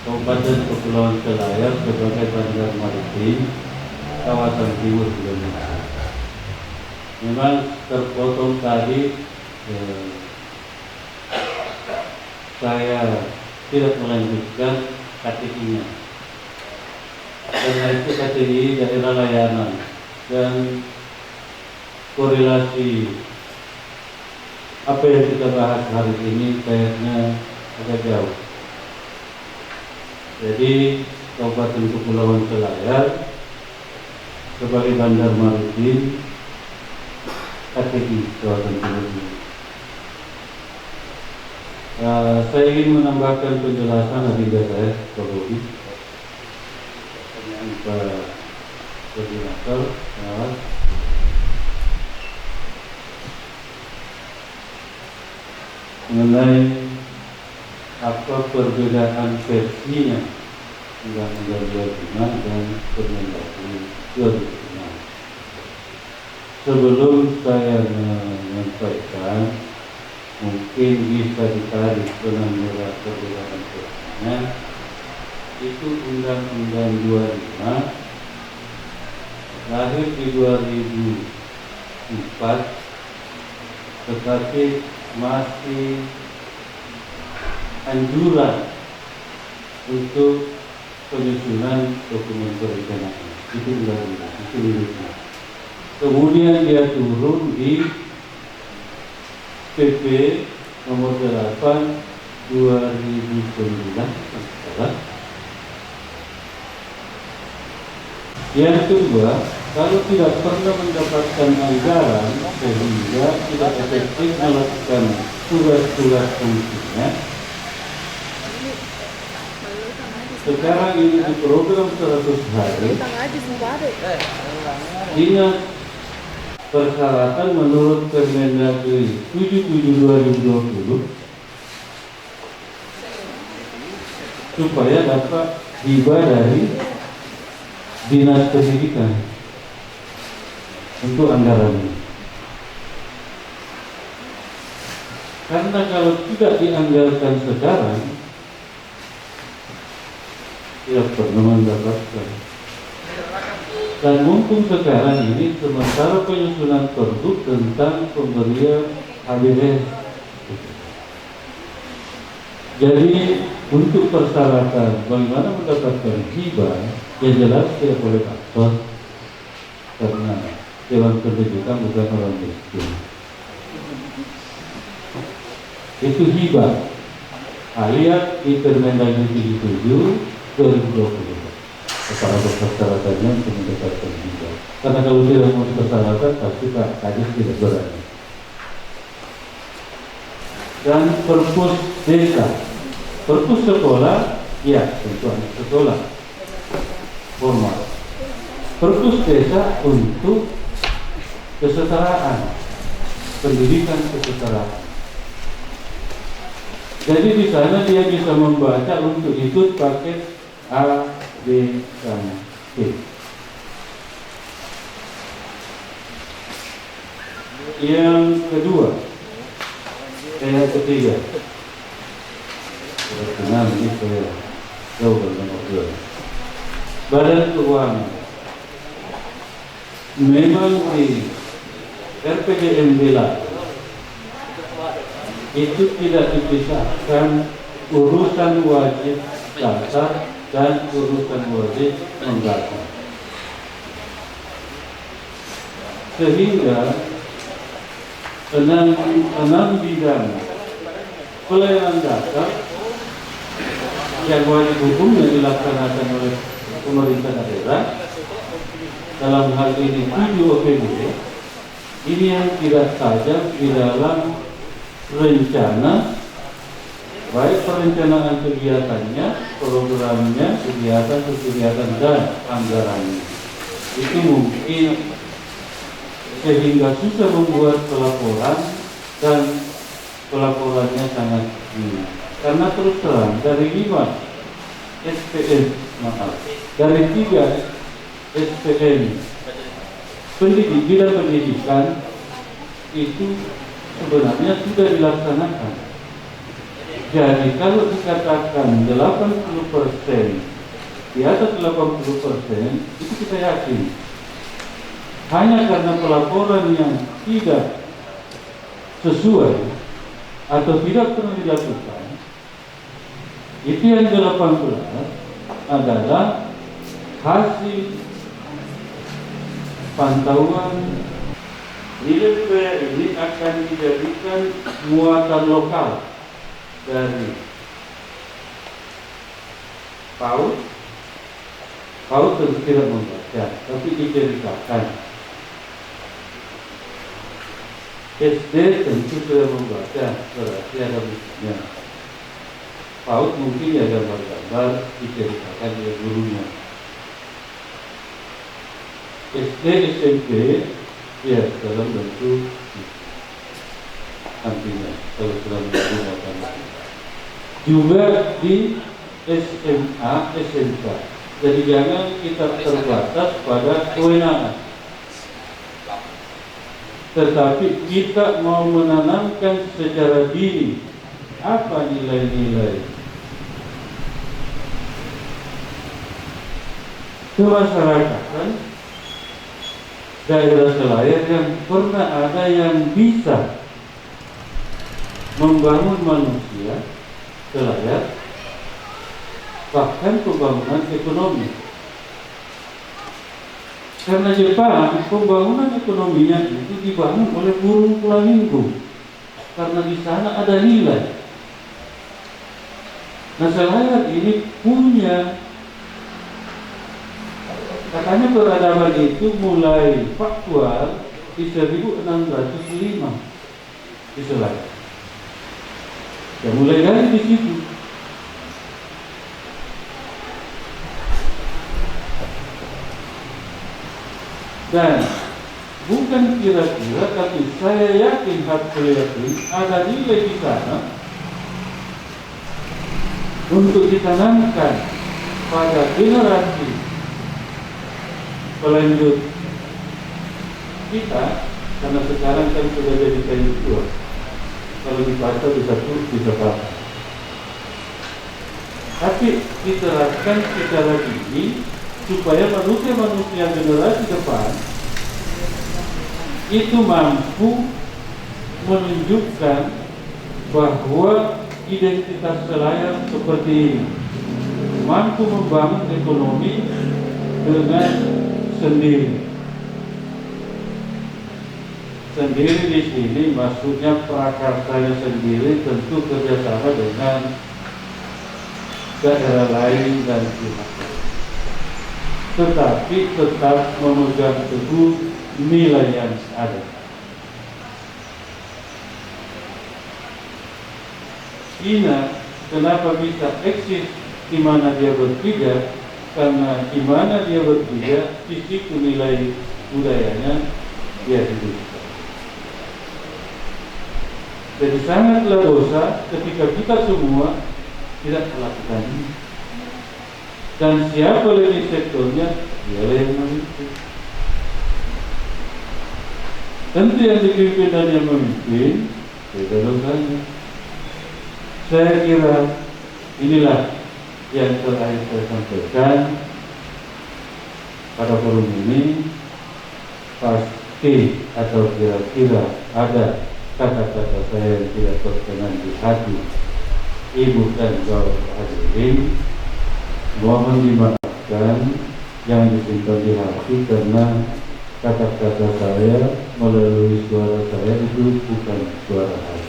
Kabupaten Kepulauan Selayar sebagai Bandar Maritim kawasan timur Indonesia. Memang terpotong tadi saya tidak melanjutkan KTI-nya, karena itu KTI daerah layanan dan korelasi apa yang kita bahas hari ini kayaknya agak jauh. Jadi Kabupaten Kepulauan Selayar sebagai Bandar Maritim KTI kawasan timur. Saya ingin menambahkan penjelasan agenda saya Pak pertanyaan Pak Koordinator pengawas. Mengenai apa perbedaan versinya Undang-Undang 25 dan Permendagri 2006. Sebelum saya menyampaikan, mungkin bisa ditarik penampilan perbedaan versinya. Itu Undang-Undang 25 lahir di 2004, tetapi masih anjuran untuk penyusunan dokumen perencanaan. Itu Undang-Undang, itu dulu. Kemudian dia turun di PP nomor 8 2009. Yang kedua, kalau tidak pernah mendapatkan anggaran sehingga tidak efektif melakukan tugas-tugas fungsinya, sekarang ini di program 100 hari, Dinas Persyaratan menurut Permendagri 77/2020 supaya dapat hibah dari Dinas Pendidikan untuk anggaran ini. Karena kalau tidak dianggarkan sekarang, tidak pernah mendapatkan. Dan mumpung sekarang ini sementara penyusunan pergub tentang pemberian HBS. Jadi untuk persyaratan bagaimana mendapatkan hibah, yang jelas tidak boleh aktor karena Dewan Pendidikan bukan orang miskin. Itu hibah. Lihat di Permendagri 77/2020. Kepala persyaratannya untuk mendapatkan hibah. Karena kalau tidak mau persyaratan pasti Pak Kadis tidak berani. Dan perpus desa, perpus sekolah, ya tentu anak sekolah formal. Perpus desa untuk kesetaraan, pendidikan kesetaraan. Jadi di sana dia bisa membaca untuk ikut paket A, B, dan C. Yang kedua, yang ketiga, kenal ini saya jauh nomor 2. Badan Keuangan memang di RPJMD itu tidak dipisahkan urusan wajib dasar dan urusan wajib mengganti, sehingga enam bidang pelayanan dasar yang wajib hukumnya dilaksanakan oleh pemerintah daerah, dalam hal ini 7 OPD, ini yang tidak saja di dalam rencana, baik perencanaan kegiatannya, programnya, kegiatan dan anggarannya. Itu mungkin sehingga susah membuat pelaporan dan pelaporannya sangat tinggi. Karena terus terang dari 5 SPM, dari 3 SPM bidang pendidikan itu sebenarnya sudah dilaksanakan. Jadi kalau dikatakan 80%, di atas 80%, itu kita yakin. Hanya karena pelaporan yang tidak sesuai atau tidak pernah dilakukan, itu yang 18 adalah hasil pantauan. Nilai PPA ini akan dijadikan muatan lokal dari PAUD tentu tidak membaca, tapi diceritakan. SD tentu sudah membaca, berarti ada bukunya. PAUD mungkin ya gambar-gambar diceritakan oleh gurunya. SD, SMP ya dalam bentuk nantinya kalau sudah menggunakan. Juga di SMA, SMK. Jadi jangan kita terbatas pada kewenangan, tetapi kita mau menanamkan secara dini apa nilai-nilai kemasyarakatan daerah Selayar yang pernah ada yang bisa membangun manusia Selayar, bahkan pembangunan ekonomi. Karena Jepang, pembangunan ekonominya itu dibangun oleh burung flamingo, karena di sana ada nilai. Nah, Selayar ini punya, katanya peradaban itu mulai faktual di 1605 di Selayar. Ya mulai dari di situ. Dan bukan kira-kira, tapi saya yakin, harus yakin ada nilai di sana untuk ditanamkan pada generasi pelanjut kita, karena sekarang kan sudah jadi kayu tua. Kalau dibaca bisa tuh bisa apa. Tapi diterapkan secara dini supaya manusia-manusia generasi depan itu mampu menunjukkan bahwa identitas Selayar seperti ini, mampu membangun ekonomi dengan sendiri. Sendiri di sini maksudnya prakarsanya sendiri, tentu kerjasama dengan daerah lain dan pihak, tetapi tetap memegang teguh nilai yang ada. Cina kenapa bisa eksis di mana dia berpijak? Karena di mana dia berpijak, di situ nilai budayanya dia hidupkan. Jadi sangatlah dosa ketika kita semua tidak melakukan ini. Dan siapa leading sektornya, dialah yang memimpin. Tentu yang dipimpin dan yang memimpin beda dosanya. Saya kira inilah yang terakhir saya sampaikan pada forum ini. Pasti atau kira-kira ada kata-kata saya yang tidak berkenan di hati ibu dan bapak hadirin, mohon dimaafkan yang disimpan di hati karena kata-kata saya melalui suara saya itu bukan suara hati.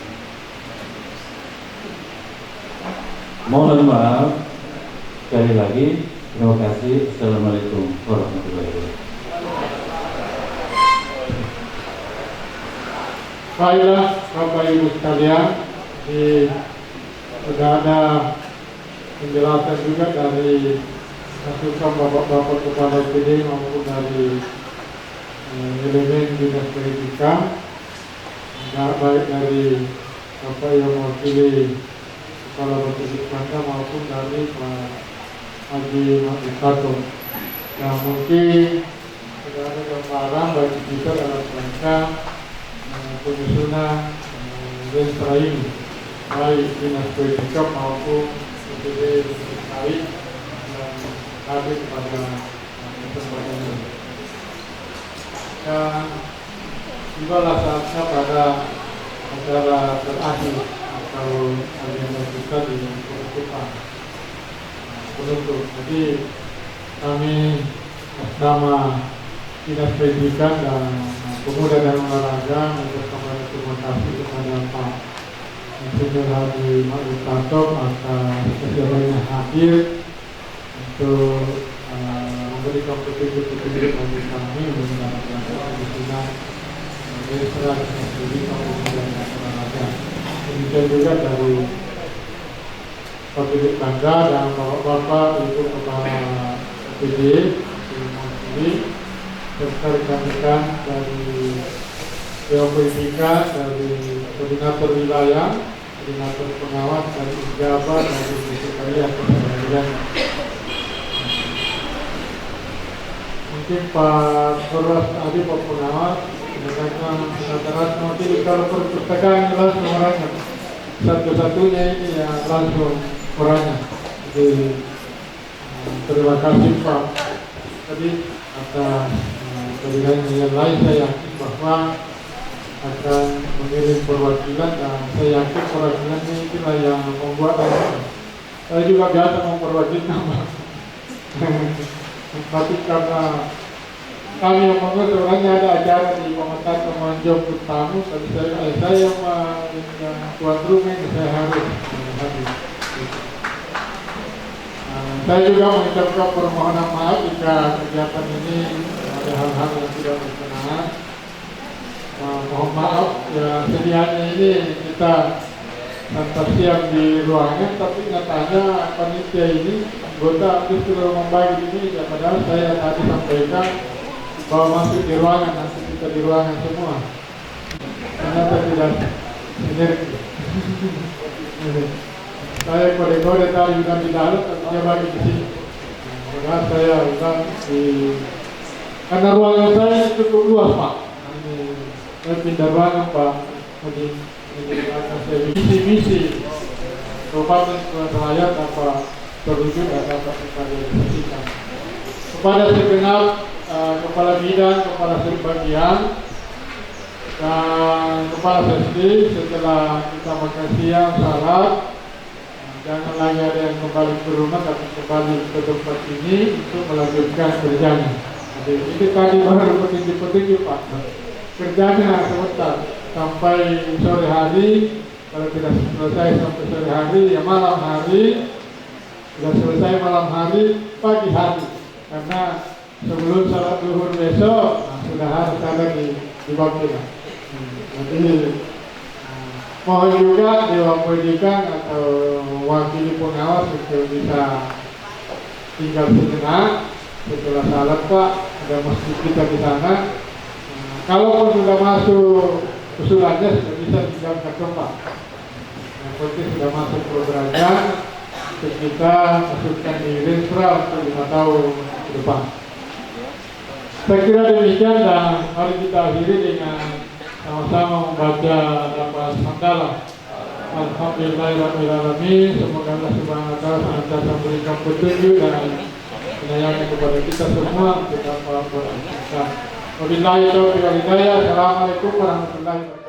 Mohon maaf sekali lagi. Terima kasih. Assalamualaikum warahmatullahi wabarakatuh. Baiklah Bapak Ibu sekalian, sudah ada penjelasan juga dari masukan Bapak-Bapak Kepala PD maupun dari elemen dinas pendidikan, baik dari Bapak yang mewakili Kepala Bapak maupun dari Pak Haji Makitato. Nah, mungkin sudah ada gambaran bagi kita dalam rangka penyusunan rencana ini, baik dinas pendidikan maupun BPD terkait dan hadir pada kesempatan ini. Dan tibalah saatnya pada acara terakhir atau agenda kita di penutupan penutup. Jadi kami atas nama Dinas Pendidikan dan Pemuda dan Olahraga mengucapkan terima kasih kepada Pak Insinyur Haji Makitato atas kesediaannya hadir untuk memberikan petunjuk-petunjuk bagi kami menggunakan penyusunan rencana Dinas Pendidikan Pemuda dan Olahraga. Demikian juga dari Pemilik Bangga dan Bapak-Bapak Ibu Kepala PD ini serta rekan-rekan dari Dewan Pendidikan, dari Koordinator Wilayah, Koordinator Pengawas, dari Jabat, dari Sekretariat Kementerian. Mungkin Pak Perwas tadi Pak Pengawas mengatakan rata-rata nanti kalau perpustakaan jelas nomornya satu-satunya ini yang langsung orangnya. Jadi terima kasih Pak tadi atas kehadiran yang lain. Saya yakin bahwa akan mengirim perwakilan dan saya yakin perwakilan ini itulah yang membuat saya juga biasa memperwakilan Pak. Tapi karena kami yang mengurus orangnya ada acara di Pemetaan Kemanjong Tamu, tapi saya yang tuan rumah ini saya harus hadir. Saya juga mengucapkan permohonan maaf jika kegiatan ini ada hal-hal yang tidak berkenan. Mohon maaf ya, sedianya ini kita tanpa siap di ruangan, tapi nyatanya panitia ini anggota justru membagi ini ya, padahal saya tadi sampaikan bahwa masuk di ruangan, nanti kita di ruangan semua. Ternyata tidak sinergi. Saya kode-kode tadi sudah di dalam, tapi dia bagi di sini. Karena saya sudah di, karena ruangan saya cukup luas Pak. Saya pindah ruangan Pak. Jadi saya misi-misi Kabupaten Surabaya tanpa terwujud dan dapat kita realisasikan. Kepada segenap kepala bidang, kepala bagian, dan kepala sesi, setelah kita makan siang, salat, jangan lagi ada yang kembali ke rumah, tapi kembali ke tempat ini untuk melanjutkan kerjanya. Jadi ini tadi baru petunjuk-petunjuk Pak. Kerjanya sebentar sampai sore hari, kalau tidak selesai sampai sore hari, ya malam hari, sudah selesai malam hari, pagi hari. Karena sebelum salat zuhur besok, sudah harus ada di waktu. Jadi mohon juga Dewan Pendidikan atau wakili pengawas untuk bisa tinggal sejenak setelah salat Pak, ada masjid kita di sana. Kalaupun sudah masuk usulannya sudah bisa dijalankan kembali. Yang penting sudah masuk program, kita masukkan di Renstra untuk 5 tahun ke depan. Saya kira demikian, dan mari kita akhiri dengan sama-sama membaca lafaz hamdalah. Alhamdulillahirrahmanirrahim. Semoga Allah Subhanahu wa Ta'ala senantiasa memberikan petunjuk dan penyayangnya kepada kita semua untuk dapat beramal. Wabillahi taufiq wal hidayah. Assalamualaikum warahmatullahi wabarakatuh.